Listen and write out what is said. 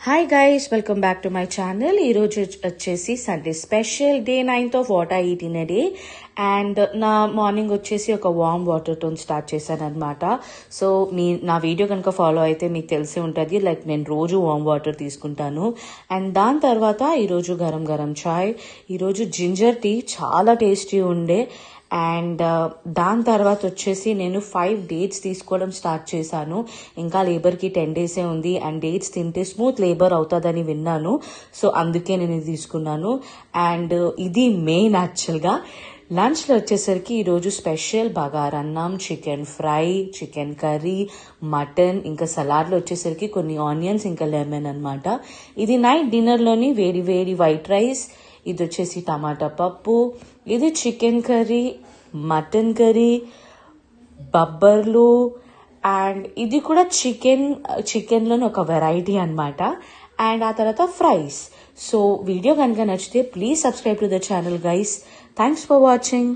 Hi guys, welcome back to my channel. ఈరోజు వచ్చేసి Sunday special day 9th of what I eat in a day. And నా morning వచ్చేసి ఒక warm వాటర్తో start చేశాను అనమాట. సో నా వీడియో కనుక ఫాలో అయితే మీకు తెలిసి ఉంటుంది, లైక్ నేను రోజు వార్మ్ వాటర్ తీసుకుంటాను. అండ్ దాని తర్వాత ఈరోజు గరం గరం చాయ్, ఈరోజు జింజర్ టీ చాలా టేస్టీ ఉండే. అండ్ దాని తర్వాత వచ్చేసి నేను 5 డేట్స్ తీసుకోవడం స్టార్ట్ చేశాను. ఇంకా లేబర్కి 10 days ఉంది. అండ్ డేట్స్ తింటే స్మూత్ లేబర్ అవుతుందని విన్నాను. సో అందుకే నేను ఇది తీసుకున్నాను. అండ్ ఇది మెయిన్ యాక్చువల్గా. లంచ్లో వచ్చేసరికి ఈరోజు స్పెషల్ బగారన్నం, chicken fry, chicken curry, mutton, ఇంకా సలాడ్లో వచ్చేసరికి కొన్ని ఆనియన్స్, ఇంకా లెమన్ అనమాట. ఇది నైట్ డిన్నర్లోని వేడి వేడి వైట్ రైస్. ఇది వచ్చేసి టమాటా పప్పు, ఇది చికెన్ కర్రీ, మటన్ కర్రీ, బబ్బర్లు, అండ్ ఇది కూడా చికెన్లోని ఒక వెరైటీ అనమాట. అండ్ ఆ తర్వాత ఫ్రైస్. సో వీడియో కనుక నచ్చితే please subscribe to the channel guys. Thanks for watching.